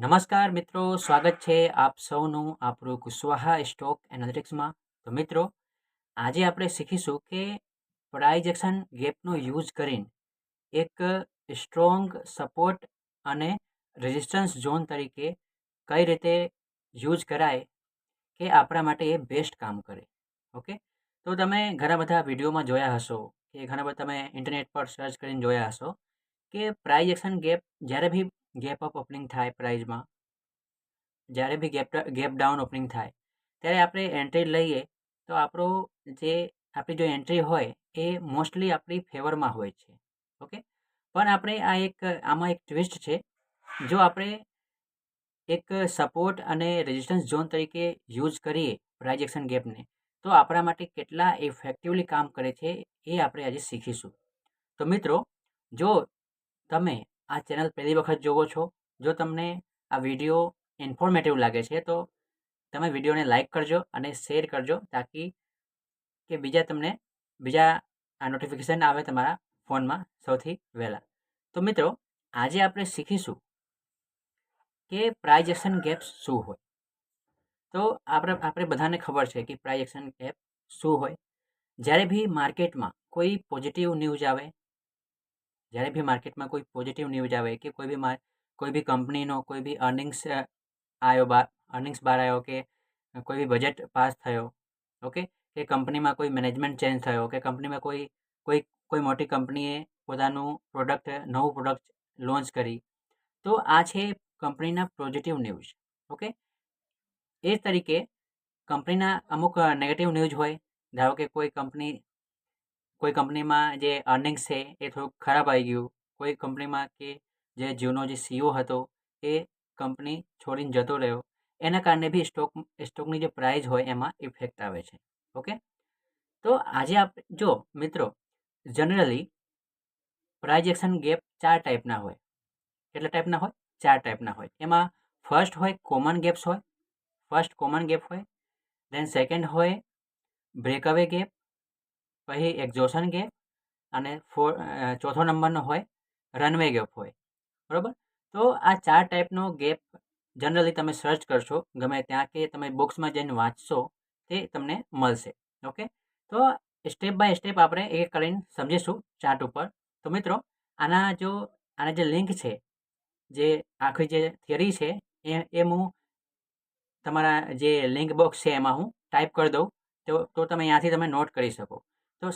નમસ્કાર મિત્રો, સ્વાગત છે આપ સૌનું આપણું કુશવાહા સ્ટોક એનાલિટિક્સમાં. તો મિત્રો, આજે આપણે શીખીશું કે પ્રાઇઝ એક્શન ગેપનો યુઝ કરીને એક સ્ટ્રોંગ સપોર્ટ અને રેઝિસ્ટન્સ ઝોન તરીકે કઈ રીતે યુઝ કરાય કે આપણા માટે એ બેસ્ટ કામ કરે. ઓકે, તો તમે ઘણા બધા વિડીયોમાં જોયા હશો કે ઘણા બધા તમે ઇન્ટરનેટ પર સર્ચ કરીને જોયા હશો કે પ્રાઇઝ એક્શન ગેપ જ્યારે બી ગેપ અપ ઓપનિંગ થાય પ્રાઇઝમાં, જ્યારે બી ગેપ ડાઉન ઓપનિંગ થાય ત્યારે આપણે એન્ટ્રી લઈએ તો આપણી જો એન્ટ્રી હોય એ મોસ્ટલી આપણી ફેવરમાં હોય છે. ઓકે, પણ આપણે આમાં એક ટ્વિસ્ટ છે. જો આપણે એક સપોર્ટ અને રેઝિસ્ટન્સ ઝોન તરીકે યુઝ કરીએ પ્રાઇઝ એક્શન ગેપને, તો આપણા માટે કેટલા ઇફેક્ટિવલી કામ કરે છે એ આપણે આજે શીખીશું. તો મિત્રો, જો તમે આ ચેનલ પહેલી વખત જોવો છો, જો તમને આ વિડીયો ઇન્ફોર્મેટિવ લાગે છે તો તમે વિડીયોને લાઇક કરજો અને શેર કરજો, તાકી કે બીજા આ નોટિફિકેશન આવે તમારા ફોનમાં સૌથી વહેલા. તો મિત્રો, આજે આપણે શીખીશું કે પ્રાઇઝ એક્શન ગેપ શું હોય. તો આપણે બધાને ખબર છે કે પ્રાઇઝ એક્શન ગેપ શું હોય. જ્યારે બી માર્કેટમાં કોઈ પોઝિટિવ ન્યૂઝ આવે કે કોઈ બી કંપનીનો કોઈ બી અર્નિંગ્સ બહાર આવ્યો, કે કોઈ બી બજેટ પાસ થયો, ઓકે, કે કંપનીમાં કોઈ મેનેજમેન્ટ ચેન્જ થયો, કે કંપનીમાં કોઈ મોટી કંપનીએ પોતાનું નવું પ્રોડક્ટ લોન્ચ કરી, તો આ છે કંપનીના પોઝિટિવ ન્યૂઝ. ઓકે, એ જ તરીકે કંપનીના અમુક નેગેટિવ ન્યૂઝ હોય. ધારો કે કોઈ કંપનીમાં જે અર્નિંગ્સ છે એ થોડુંક ખરાબ આવી ગયું, કોઈ કંપનીમાં કે જે જૂનો જે સીઈઓ હતો એ કંપની છોડીને જતો રહ્યો, એના કારણે બી સ્ટોકની જે પ્રાઇસ હોય એમાં ઇફેક્ટ આવે છે. ઓકે, તો આજે જો મિત્રો, જનરલી પ્રાઇઝ એક્શન ગેપ 4 ટાઈપના હોય. કેટલા ટાઈપના હોય? 4 ટાઈપના હોય. એમાં ફર્સ્ટ કોમન ગેપ હોય, દેન સેકન્ડ હોય બ્રેકઅવે ગેપ, પછી એક્ઝોશન ગેપ, અને ચોથો નંબરનો હોય રનવે ગેપ હોય. બરાબર? તો આ 4 ટાઈપનો ગેપ જનરલી તમે સર્ચ કરશો ગમે ત્યાં, કે તમે બુક્સમાં જઈને વાંચશો, તે તમને મળશે. ઓકે, તો સ્ટેપ બાય સ્ટેપ આપણે એક કરીને સમજીશું ચાર્ટ ઉપર. તો મિત્રો, આના જે લિંક છે, જે આખી જે થિયરી છે, એ હું તમારા જે લિંક બોક્સ છે એમાં હું ટાઈપ કરી દઉં, તો તમે અહીંયાથી તમે નોટ કરી શકો. તો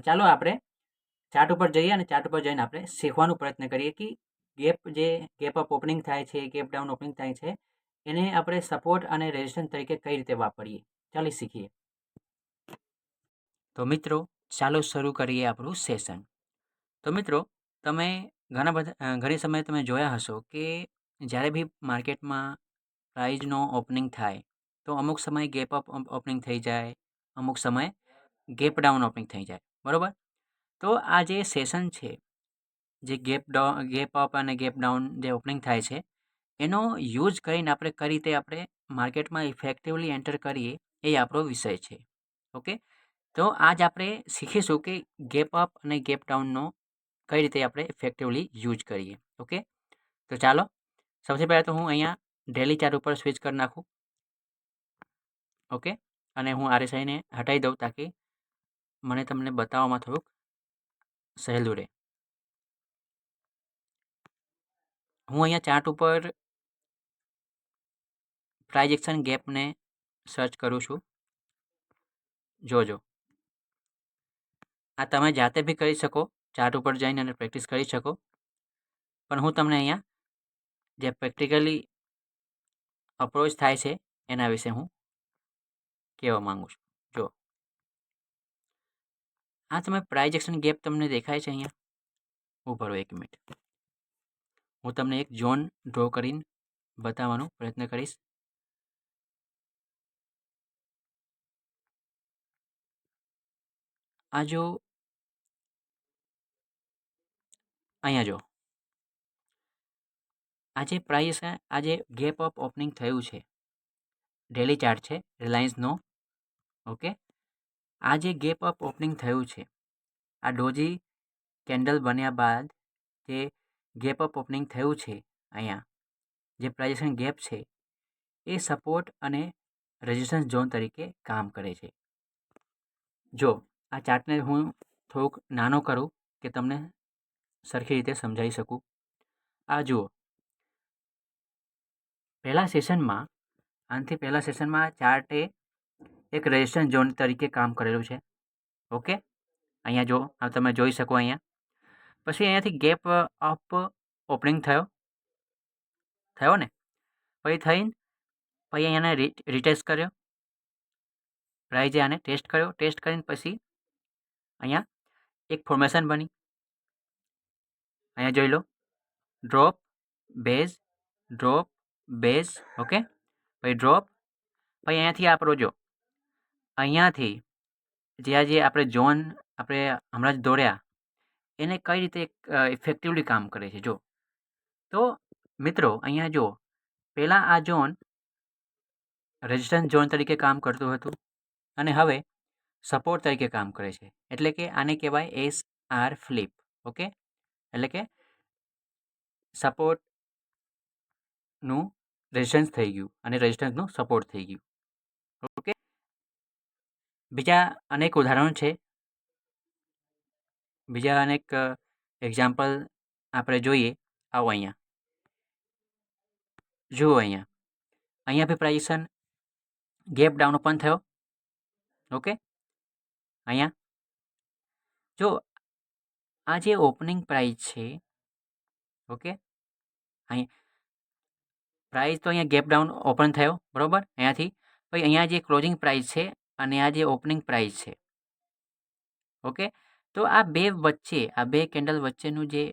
ચાલો આપણે ચાર્ટ ઉપર જઈએ અને ચાર્ટ ઉપર જઈને આપણે શીખવાનો પ્રયત્ન કરીએ કે ગેપ અપ ઓપનિંગ થાય છે, ગેપ ડાઉન ઓપનિંગ થાય છે, એને આપણે સપોર્ટ અને રેઝિસ્ટન્સ તરીકે કઈ રીતે વાપરીએ. ચાલો શીખીએ. તો મિત્રો, ચાલો શરૂ કરીએ આપણું સેશન. તો મિત્રો, તમે ઘણી સમયે તમે જોયા હશો કે જ્યારે બી માર્કેટમાં પ્રાઇઝનો ઓપનિંગ થાય તો અમુક સમય ગેપ અપ ઓપનિંગ થઈ જાય, અમુક સમય ગેપ ડાઉન ઓપનિંગ થઈ જાય. બરાબર? તો આ જે સેશન છે, જે ગેપ અપ અને ગેપ ડાઉન જે ઓપનિંગ થાય છે, એનો યુઝ કરીને આપણે કઈ રીતે આપણે માર્કેટમાં ઇફેક્ટિવલી એન્ટર કરીએ, એ આપણો વિષય છે. ઓકે, તો આજ આપણે શીખીશું કે ગેપ અપ અને ગેપ ડાઉનનો કઈ રીતે આપણે ઇફેક્ટિવલી યુઝ કરીએ. ઓકે, તો ચાલો સૌથી પહેલાં તો હું અહીંયા ડેલી ચાર્ટ ઉપર સ્વિચ કરી નાખું. ઓકે, અને હું RSIને હટાવી દઉં, તાકી મને તમને બતાવવામાં થોડુંક સહેલું રહે. હું અહીંયા ચાર્ટ ઉપર પ્રાઇઝ એક્શન ગેપને સર્ચ કરું છું. જોજો, આ તમે જાતે બી કરી શકો, ચાર્ટ ઉપર જઈને અને પ્રેક્ટિસ કરી શકો, પણ હું તમને અહીંયા જે પ્રેક્ટિકલી અપ્રોચ થાય છે એના વિશે હું કહેવા માંગુ છું. જો આ તમે પ્રાઇઝ એક્શન ગેપ તમને દેખાય છે અહીંયા, ઉપર 1 મિનિટ, હું તમને એક ઝોન ડ્રો કરીને બતાવવાનો પ્રયત્ન કરીશ. આ જો અહીંયા જો આજે પ્રાઇસ આજે ગેપ અપ ઓપનિંગ થયું છે, ડેલી ચાર્ટ છે રિલાયન્સનો. ઓકે, આ જે ગેપ અપ ઓપનિંગ થયું છે, આ ડોજી કેન્ડલ બન્યા બાદ જે ગેપ અપ ઓપનિંગ થયું છે અહીંયા, જે પ્રાઇઝ એક્શન ગેપ છે એ સપોર્ટ અને રેઝિસ્ટન્સ ઝોન તરીકે કામ કરે છે. જો આ ચાર્ટને હું થોડુંક નાનો કરું કે તમને સરખી રીતે સમજાવી શકું. આ જુઓ, આનાથી પહેલા સેશનમાં ચાર્ટે એક રેઝિસ્ટન્સ ઝોન તરીકે કામ કરેલું છે. ઓકે, અહીંયા જો તમે જોઈ શકો અહીંયા. પછી અહીંયાથી ગેપ અપ ઓપનિંગ થયો ને, પછી થઈને પછી અહીંયાને રીટેસ્ટ કર્યો, પ્રાઇઝે આને ટેસ્ટ કર્યો, ટેસ્ટ કરીને પછી અહીંયા એક ફોર્મેશન બની. અહીંયા જોઈ લો, drop base drop base. Okay, પછી ડ્રોપ, પછી અહીંયાથી આપણો જો અહીંયાથી જે આપણે ઝોન આપણે હમણાં જ દોડ્યા એને કઈ રીતે ઇફેક્ટિવલી કામ કરે છે. જો તો મિત્રો અહીંયા જો પહેલાં આ ઝોન રેઝિસ્ટન્સ ઝોન તરીકે કામ કરતું હતું અને હવે સપોર્ટ તરીકે કામ કરે છે. એટલે કે આને કહેવાય SR ફ્લિપ. ઓકે, એટલે કે સપોર્ટનું રેઝિસ્ટન્સ થઈ ગયું અને રેઝિસ્ટન્સનું સપોર્ટ થઈ ગયું. ઓકે, બીજા અનેક ઉદાહરણો છે, બીજા અનેક એક્ઝામ્પલ આપણે જોઈએ. આવો અહીંયા જુઓ, અહીંયા બી પ્રાઇઝેશન ગેપ ડાઉન ઓપન થયો. ઓકે, અહીંયા જો આ જે ઓપનિંગ પ્રાઇસ છે, ઓકે, અહીં પ્રાઇસ તો અહીંયા ગેપ ડાઉન ઓપન થયો, બરાબર. અહીંયાથી પછી અહીંયા જે ક્લોઝિંગ પ્રાઇસ છે અને આ જે ઓપનિંગ પ્રાઇસ છે, ઓકે, તો આ બે કેન્ડલ વચ્ચેનું જે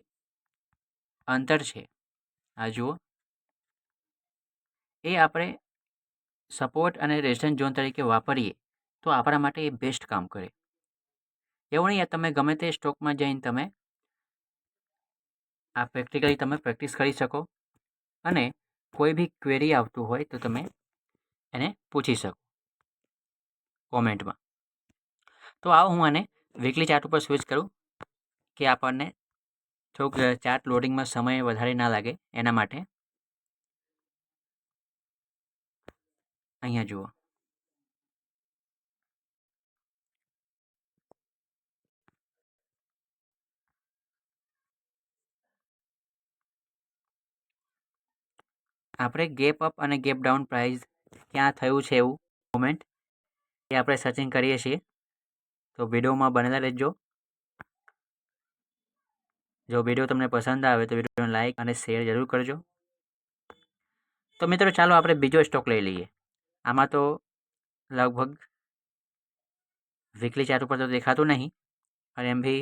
અંતર છે, આ જુઓ, એ આપણે સપોર્ટ અને રેઝિસ્ટન્સ ઝોન તરીકે વાપરીએ તો આપણા માટે એ બેસ્ટ કામ કરે. એવું નહીં તમે ગમે તે સ્ટોકમાં જઈને તમે આ પ્રેક્ટિકલી તમે પ્રેક્ટિસ કરી શકો અને કોઈ બી ક્વેરી આવતું હોય તો તમે એને પૂછી શકો કોમેન્ટમાં. તો આવો હું આને વીકલી ચાર્ટ ઉપર સ્વિચ કરું કે આપણને થોડુંક ચાર્ટ લોડિંગમાં સમય વધારે ના લાગે એના માટે. અહીંયા જુઓ, આપણે ગેપ અપ અને ગેપ ડાઉન પ્રાઇસ ક્યાં થયું છે એવું મોમેન્ટ એ આપણે સર્ચિંગ કરીએ છીએ. તો વિડીયોમાં બનેલા રહેજો. જો વિડીયો તમને પસંદ આવે તો વિડીયોને લાઇક અને શેર જરૂર કરજો. તો મિત્રો ચાલો આપણે બીજો સ્ટોક લઈ લઈએ. આમાં તો લગભગ વીકલી ચાર્ટ ઉપર તો દેખાતું નહીં અને એમ બી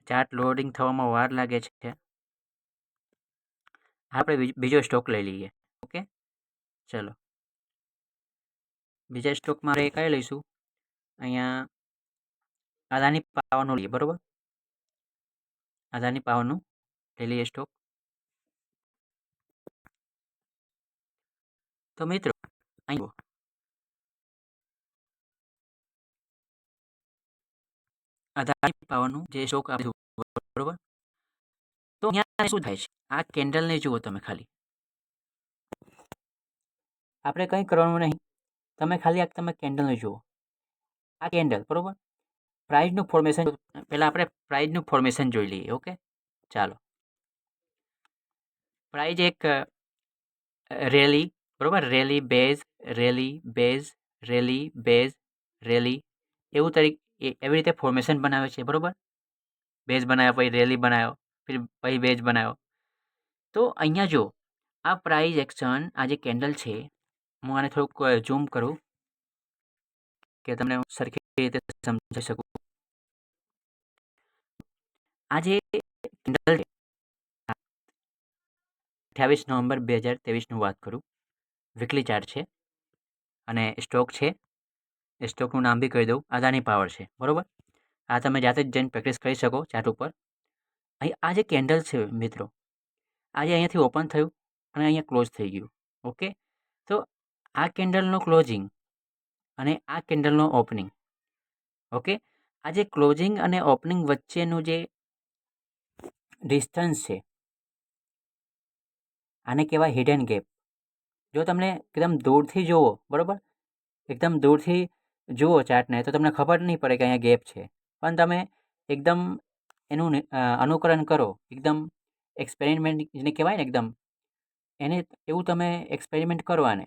ચાર્ટ લોડિંગ થવામાં વાર લાગે છે. આપણે બીજો સ્ટોક લઈ લઈએ. ઓકે, ચલો બીજા સ્ટોકમાં આપણે કઈ લઈશું? અહીંયા અદાની પાવરનું લઈએ, બરાબર. અદાની પાવરનું લઈ લઈએ સ્ટોક. તો મિત્રો અહીં અદાની પાવરનું જે સ્ટોક આપ્યું, બરાબર. તો અહીંયા શું થાય છે? આ કેન્ડલને જુઓ તમે ખાલી. આપણે કંઈ કરવાનું નહીં, તમે ખાલી તમે કેન્ડલને જુઓ. આ કેન્ડલ, બરાબર. પ્રાઇઝનું ફોર્મેશન પહેલાં આપણે પ્રાઇઝનું ફોર્મેશન જોઈ લઈએ. ઓકે, ચાલો. પ્રાઇઝ એક રેલી, બરાબર, રેલી બેઝ રેલી એવું એવી રીતે ફોર્મેશન બનાવે છે, બરાબર. બેઝ બનાવ્યો, પછી રેલી બનાવ્યો, પછી બેઝ બનાવ્યો. તો અહીંયા જો આ પ્રાઇઝ એક્શન, આ જે કેન્ડલ છે, હું આને થોડુંક ઝૂમ કરું કે તમને હું સરખી રીતે સમજાવી શકું. આ જે કેન્ડલ છે, 28 નવેમ્બર 2023 વાત કરું, વીકલી ચાર્ટ છે અને સ્ટોક છે. સ્ટોકનું નામ બી કહી દઉં, અદાની પાવર છે, બરાબર. આ તમે જાતે જ જઈને પ્રેક્ટિસ કરી શકો ચાર્ટ ઉપર. અહીં આ જે કેન્ડલ છે મિત્રો, આજે અહીંયાથી ઓપન થયું અને અહીંયા ક્લોઝ થઈ ગયું. ઓકે, તો આ કેન્ડલનો ક્લોઝિંગ અને આ કેન્ડલનો ઓપનિંગ, ઓકે, આ જે ક્લોઝિંગ અને ઓપનિંગ વચ્ચેનું જે ડિસ્ટન્સ છે, આને કહેવાય હિડન ગેપ. જો તમને એકદમ દૂરથી જુઓ, બરાબર, એકદમ દૂરથી જુઓ ચાર્ટને તો તમને ખબર નહીં પડે કે અહીંયા ગેપ છે. પણ તમે એકદમ એનું અનુકરણ કરો, એકદમ એક્સપેરિમેન્ટ જેને કહેવાય ને, એકદમ એને એવું તમે એક્સપેરિમેન્ટ કરો આને,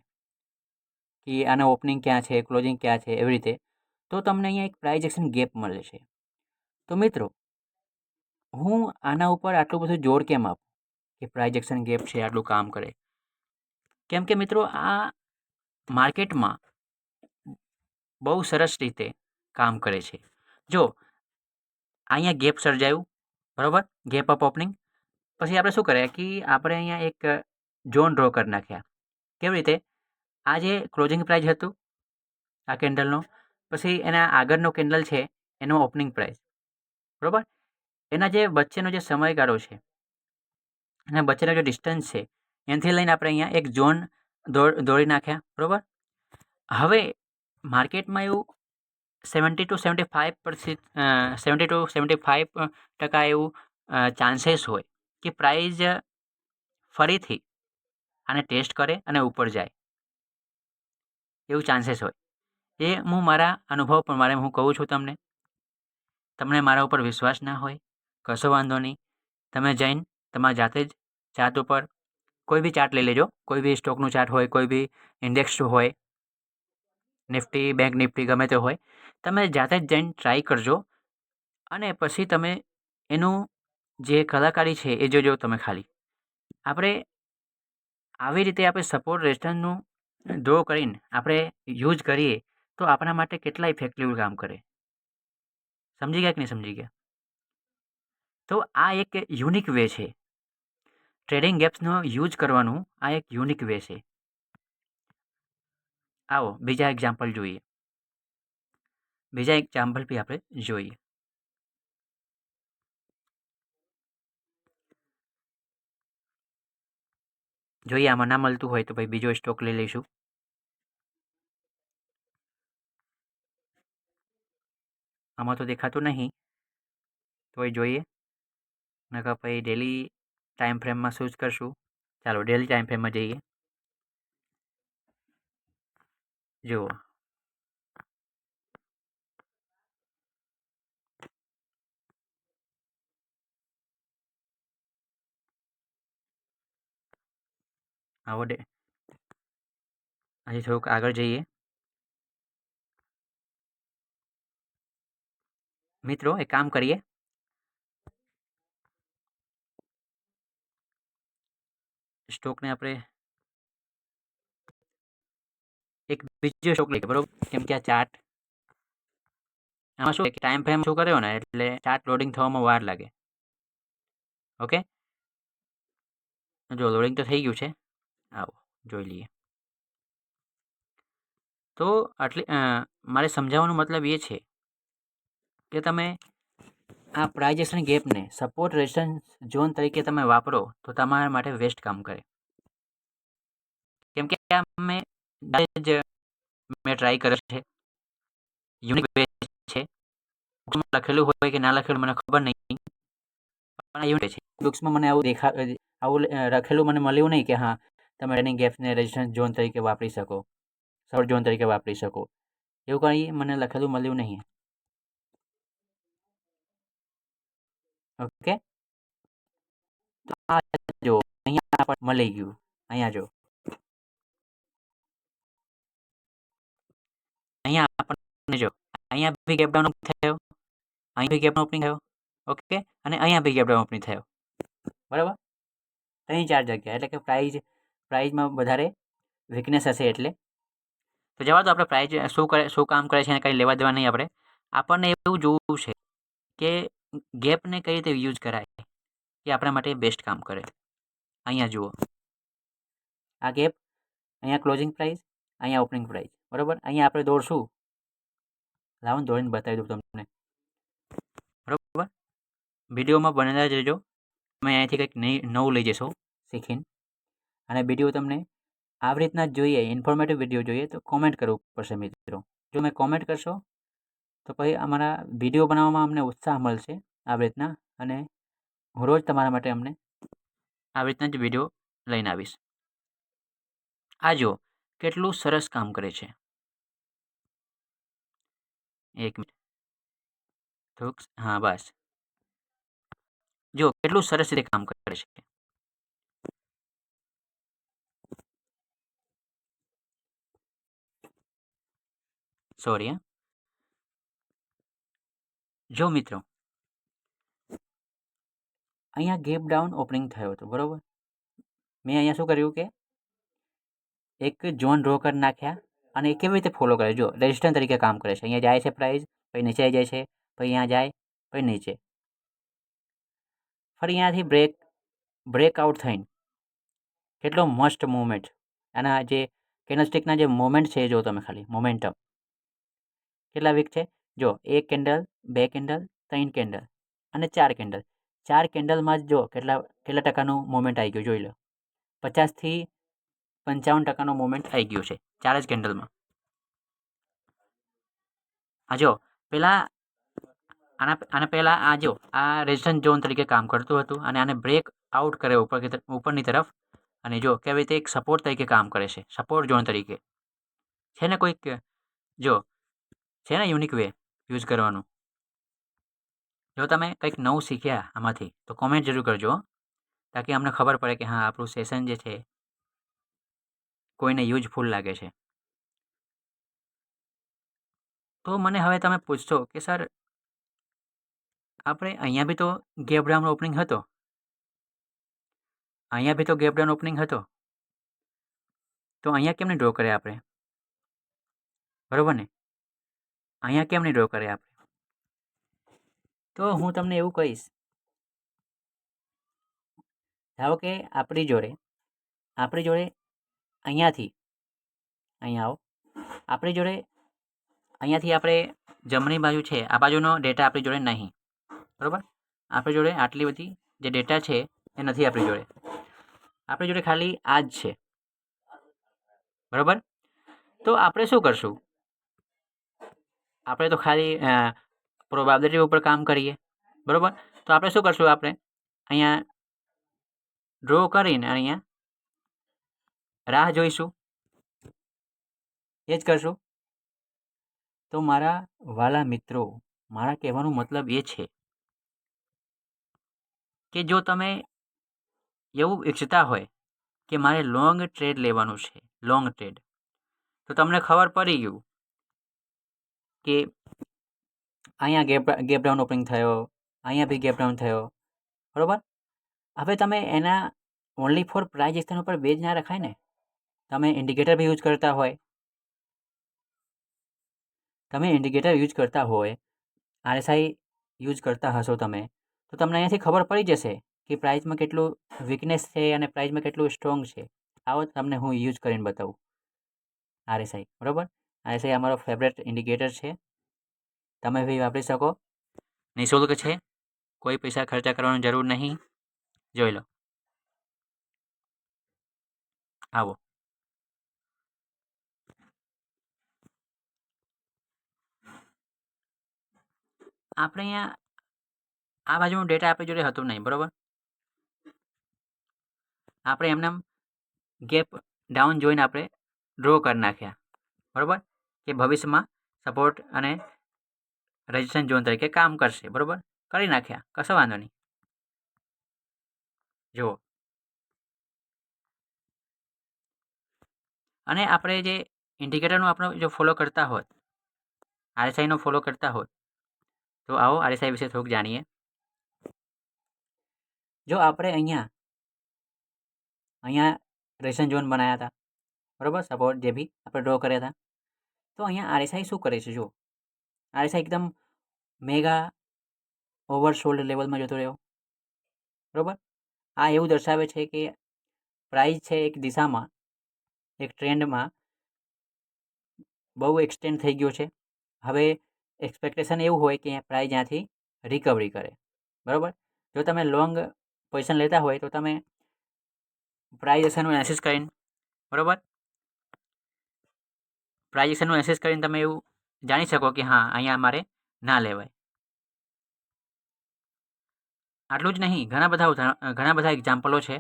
કે આના ઓપનિંગ ક્યાં છે, ક્લોઝિંગ ક્યાં છે, એવી રીતે, તો તમને અહીંયા એક પ્રાઇઝ એક્શન ગેપ મળે છે. તો મિત્રો, હું આના ઉપર આટલું બધું જોર કેમ આપું કે પ્રાઇઝ એક્શન ગેપ છે, આટલું કામ કરે? કેમ કે મિત્રો, આ માર્કેટમાં બહુ સરસ રીતે કામ કરે છે. જો અહીંયા ગેપ સર્જાયું, બરાબર, ગેપ અપ ઓપનિંગ, પછી આપણે શું કરીએ કે આપણે અહીંયા એક ઝોન ડ્રો કરી નાખ્યા. કેવી રીતે? આ જે ક્લોઝિંગ પ્રાઇસ હતું આ કેન્ડલનો, પછી એના આગળનો કેન્ડલ છે એનો ઓપનિંગ પ્રાઇસ, બરાબર, એના જે વચ્ચેનો જે સમયગાળો છે અને વચ્ચેનો જે ડિસ્ટન્સ છે એનાથી લઈને આપણે અહીંયા એક ઝોન દોરી નાખ્યા, બરાબર. હવે માર્કેટમાં એવું 70 to 75%, 70 to 75% એવું ચાન્સીસ હોય કે પ્રાઇઝ ફરીથી આને ટેસ્ટ કરે અને ઉપર જાય, એવું ચાન્સીસ હોય. એ હું મારા અનુભવ પ્રમાણે હું કહું છું તમને. તમને મારા ઉપર વિશ્વાસ ના હોય, કશો વાંધો નહીં, તમે જઈને તમારા જાતે જ ચાર્ટ ઉપર કોઈ બી ચાર્ટ લઈ લેજો, કોઈ બી સ્ટોકનું ચાર્ટ હોય, કોઈ બી ઇન્ડેક્સ હોય, નિફ્ટી, બેંક નિફ્ટી, ગમે તે હોય, તમે જાતે જ જઈને ટ્રાય કરજો અને પછી તમે એનું જે કલાકારી છે એ જોજો. તમે ખાલી આપણે આવી રીતે આપણે સપોર્ટ રેઝિસ્ટન્સનું ડ્રો કરીને આપણે યુઝ કરીએ તો આપણા માટે કેટલા ઇફેક્ટિવ કામ કરે. સમજી ગયા કે નહીં સમજી ગયા? તો આ એક યુનિક વે છે ટ્રેડિંગ ગેપ્સનો યુઝ કરવાનું. આ એક યુનિક વે છે. આવો બીજા એક્ઝામ્પલ જોઈએ. બીજા એક્ઝામ્પલ બી આપણે જોઈએ. આમાં ના મળતું હોય તો ભાઈ બીજો સ્ટોક લઈ લઈશું. આમાં તો દેખાતું નહીં, તો એ જોઈએ. નકર પછી ડેલી ટાઈમ ફ્રેમમાં શું જ કરશું. ચાલો ડેલી ટાઈમ ફ્રેમમાં જઈએ. જુઓ, આવો હજી થોડુંક આગળ જઈએ. મિત્રો, એક કામ કરીએ, સ્ટોકને આપણે એક બીજો સ્ટોક લઈએ, બરોબર. કેમ કે આ ચાર્ટ આમાં શું ટાઈમ ફ્રેમ શું કર્યો ને એટલે ચાર્ટ લોડિંગ થવામાં વાર લાગે. ઓકે, જો લોડિંગ તો થઈ ગયું છે, આવો જોઈ લઈએ. તો આટલી મારે સમજાવવાનો મતલબ એ છે કે તમે આ પ્રાઇઝ એક્શન ગેપને સપોર્ટ રેઝિસ્ટન્સ ઝોન તરીકે તમે વાપરો તો તમારા માટે વેસ્ટ કામ કરે. કેમ કે આ મેં ટ્રાય કર્યો છે, યુનિક વે છે. લખેલું હોય કે ના લખેલું મને ખબર નહીં, પણ આ યુનિક છે. બુક્સમાં મને આવું આવું લખેલું મને મળ્યું નહીં કે હા તમે ટ્રેડિંગ ગેપ્સને રેઝિસ્ટન્સ ઝોન તરીકે વાપરી શકો, સપોર્ટ ઝોન તરીકે વાપરી શકો, એવું કંઈ મને લખેલું મળ્યું નહીં. ઓકે, તો આ જો અહીંયા પણ મળી ગયું. અહીંયા જો અહીંયા આપણને જો અહીંયા બી ગેપ ડાઉન થયો, અહીં બી ગેપ ઓપનિંગ થયો, ઓકે, અને અહીંયા બી ગેપ ડાઉન ઓપનિંગ થયો, બરાબર. 3-4 જગ્યા, એટલે કે પ્રાઇઝમાં વધારે વીકનેસ હશે. એટલે તો જવા દો, આપણે પ્રાઇઝ શું કામ કરે છે એને કંઈ લેવા દેવા નહીં. આપણને એવું જોવું છે કે ગેપને કઈ રીતે યુઝ કરાય કે આપણા માટે બેસ્ટ કામ કરે. અહીંયા જુઓ, આ ગેપ, અહીંયા ક્લોઝિંગ પ્રાઇસ, અહીંયા ઓપનિંગ પ્રાઇસ, બરાબર. અહીંયા આપણે દોડશું, લાવો ને દોડીને બતાવી દઉં તમને, બરાબર. વિડીયોમાં બનેલા જ રહેજો, તમે અહીંયાથી કંઈક નવું લઈ જશો શીખીને. અને વિડીયો તમને આવી રીતના જ જોઈએ, ઇન્ફોર્મેટિવ વિડીયો જોઈએ તો કોમેન્ટ કરવું પડશે મિત્રો. જો મેં કોમેન્ટ કરશો તો પછી અમારા વિડીયો બનાવવામાં અમને ઉત્સાહ મળશે આવી રીતના, અને હું રોજ તમારા માટે આવી રીતના જ વિડીયો લઈને આવીશ. આ જો કેટલું સરસ કામ કરે છે. એક મિનિટ, થોડુંક, હા બસ, જો કેટલું સરસ રીતે કામ કરે છે. સોરી હા. જો મિત્રો, અહીંયા ગેપ ડાઉન ઓપનિંગ થયો હતો, બરાબર. મેં અહીંયા શું કર્યું કે એક ઝોન ડ્રો કરી નાખ્યા અને એ કેવી રીતે ફોલો કરે, જો રેઝિસ્ટન્સ તરીકે કામ કરે છે. અહીંયા જાય છે પ્રાઇસ, પછી નીચે આવી જાય છે, પછી અહીંયા જાય, પછી નીચે, ફરી અહીંયાથી બ્રેકઆઉટ થઈને કેટલો મસ્ત મુવમેન્ટ. આના જે કેન્ડલસ્ટિકના જે મોમેન્ટ છે, જો તમે ખાલી મોમેન્ટમ કેટલા વીક છે. જો એક કેન્ડલ, બે કેન્ડલ, ત્રણ કેન્ડલ અને ચાર કેન્ડલ. ચાર કેન્ડલમાં જ જો કેટલા કેટલા ટકાનું મોમેન્ટ આવી ગયું જોઈ લો. 50થી 55% મોમેન્ટ આવી ગયો છે 4 જ કેન્ડલમાં. આ જો પેલા આના પહેલાં આ જો આ રેઝિસ્ટન્સ ઝોન તરીકે કામ કરતું હતું અને આને બ્રેક આઉટ કરે ઉપરની તરફ, અને જો કેવી રીતે એક સપોર્ટ તરીકે કામ કરે છે, સપોર્ટ ઝોન તરીકે. છે ને કોઈક, જો છે ને યુનિક વે યુઝ કરવાનું. જો તમે કંઈક નવું શીખ્યા આમાંથી તો કોમેન્ટ જરૂર કરજો, તાકી અમને ખબર પડે કે હા આપણું સેશન જે છે કોઈને યુઝફુલ લાગે છે. તો મને હવે તમે પૂછશો કે સર આપણે અહીંયા બી તો ગેપ ડાઉન ઓપનિંગ હતો, અહીંયા બી તો ગેપ ડાઉન ઓપનિંગ હતો, તો અહીંયા કેમ નહીં ડ્રો કરે આપણે, બરાબર ને? અહીંયા કેમ નહીં ડ્રો કરે આપણે? તો હું તમને એવું કહીશ, ધારો કે આપણી જોડે અહીંયાથી અહીંયા આવો, આપણી જોડે અહીંયાથી આપણે જમણી બાજુ છે, આ બાજુનો ડેટા આપણી જોડે નહીં, બરાબર. આપણી જોડે આટલી બધી જે ડેટા છે એ નથી આપણી જોડે. આપણી જોડે ખાલી આ જ છે, બરાબર. તો આપણે શું કરશું? આપણે તો ખાલી પ્રોબેબિલિટી ઉપર કામ કરીએ, બરાબર. તો આપણે શું કરશું? આપણે અહીંયા ડ્રો કરીને અહીંયા રાહ જોઈશું, એ જ કરશું. તો મારા વાલા મિત્રો, મારા કહેવાનો મતલબ એ છે કે જો તમે એવું ઈચ્છતા હોય કે મારે લોંગ ટ્રેડ લેવાનું છે, લોંગ ટ્રેડ, તો તમને ખબર પડી ગયું કે અહીંયા ગેપ ડાઉન ઓપનિંગ થયો, અહીંયા બી ગેપ ડાઉન થયો, બરાબર. હવે તમે એના ઓનલી ફોર પ્રાઇઝ એક્શન ઉપર બેઝ ના રખાય ને. તમે ઇન્ડિકેટર બી યુઝ કરતા હોય, આરએસઆઈ યુઝ કરતા હશો તમે, તો તમને અહીંયાથી ખબર પડી જશે કે પ્રાઇઝમાં કેટલું વીકનેસ છે અને પ્રાઇઝમાં કેટલું સ્ટ્રોંગ છે. આવો તમને હું યુઝ કરીને બતાવું આરએસઆઈ, બરાબર. આરએસઆઈ અમારો ફેવરેટ ઇન્ડિકેટર છે, તમે બી વાપરી શકો, નિઃશુલ્ક છે, કોઈ પૈસા ખર્ચા કરવાની જરૂર નહીં. જોઈ લો, આવો. આપણે અહીંયા આ બાજુનું ડેટા આપણી જોડે હતું નહીં, બરાબર. આપણે એમને ગેપ ડાઉન જોઈને આપણે ડ્રો કરી નાખ્યા, બરાબર, કે ભવિષ્યમાં સપોર્ટ અને રેઝિસ્ટન્સ ઝોન તરીકે કામ કરશે, બરાબર. કરી નાખ્યા, કશો વાંધો નહીં. જુઓ, અને આપણે જે ઇન્ડિકેટરનો આપણે જો ફોલો કરતા હોત, આરએસઆઈનો ફોલો કરતા હોત, તો આવો આરએસઆઈ વિશે થોડુંક જાણીએ. જો આપણે અહીંયા રેઝિસ્ટન્સ ઝોન બનાવ્યા હતા, બરાબર, સપોર્ટ જે બી આપણે ડ્રો કર્યા હતા, તો અહીંયા આરએસઆઈ શું કરે છે? જો આરએસઆઈ એકદમ મેગા ઓવરસોલ્ડ લેવલમાં જતો રહ્યો, બરાબર. આ એવું દર્શાવે છે કે પ્રાઇસ છે એક દિશામાં, એક ટ્રેન્ડમાં બહુ એક્સટેન્ડ થઈ ગયો છે. હવે એક્સપેક્ટેશન એવું હોય કે પ્રાઇસ ત્યાંથી રિકવરી કરે, બરાબર. જો તમે લોંગ પોઝિશન લેતા હોય તો તમે પ્રાઇસ એક્શનનું એનાલિસિસ કરીને, બરાબર, પ્રાઇસ એક્શનનું એનાલિસિસ કરીને તમે એવું જાણી શકો કે હા અહીંયા મારે ના લેવાય. આટલું જ નહીં, ઘણા બધા એક્ઝામ્પલો છે.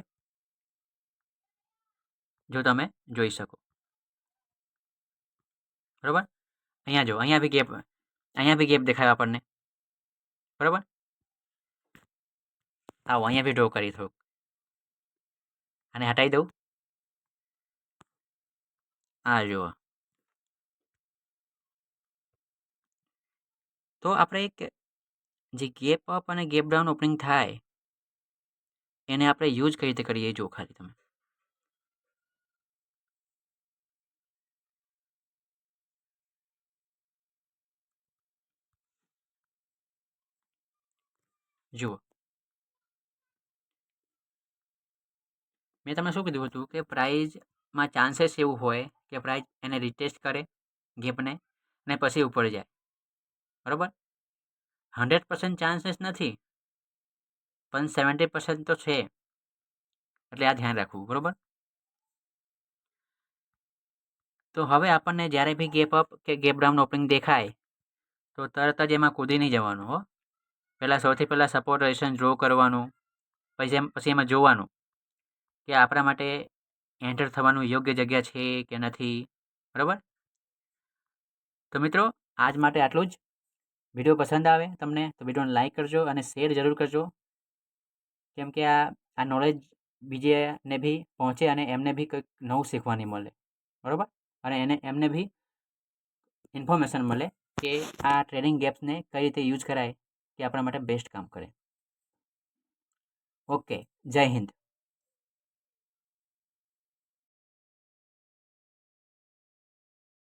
જો તમે જોઈ શકો. બરાબર, અહીંયા જો, અહીંયા બી ગેપ દેખાય આપણને. બરાબર, આવો અહીંયા બી ડ્રો કરી થોડુંક, અને હટાવી દઉં. આ જુઓ, તો આપણે એક જે ગેપ અપ અને ગેપ ડાઉન ઓપનિંગ થાય એને આપણે યુઝ કઈ રીતે કરીએ એ જુઓ ખાલી તમે. જુઓ, મેં તમને શું કીધું હતું કે પ્રાઇઝમાં ચાન્સીસ એવું હોય કે પ્રાઇઝ એને રિટેસ્ટ કરે ગેપને અને પછી ઉપર જાય. બરાબર, 100% ચાન્સીસ નથી, પણ 70% તો છે. એટલે આ ધ્યાન રાખવું. બરાબર, તો હવે આપણને જ્યારે બી ગેપ અપ કે ગેપ ડાઉન ઓપનિંગ દેખાય તો તરત જ એમાં કૂદી નહીં જવાનું હો. સૌથી પહેલાં સપોર્ટ રેઝિસ્ટન્સ ડ્રો કરવાનું, પછી એમાં જોવાનું કે આપણા માટે એન્ટર થવાનું યોગ્ય જગ્યા છે કે નથી. બરાબર, તો મિત્રો આજ માટે આટલું જ. વિડીયો પસંદ આવે તમને તો વિડીયોને લાઈક કરજો અને શેર જરૂર કરજો, કેમ કે આ નોલેજ બીજેને બી પહોંચે અને એમને બી કંઈક નવું શીખવાની મળે. બરાબર, અને એમને બી ઇન્ફોર્મેશન મળે કે આ ટ્રેડિંગ ગેપ્સને કઈ રીતે યુઝ કરાય કે આપણા માટે બેસ્ટ કામ કરે. ઓકે, જય હિન્દ.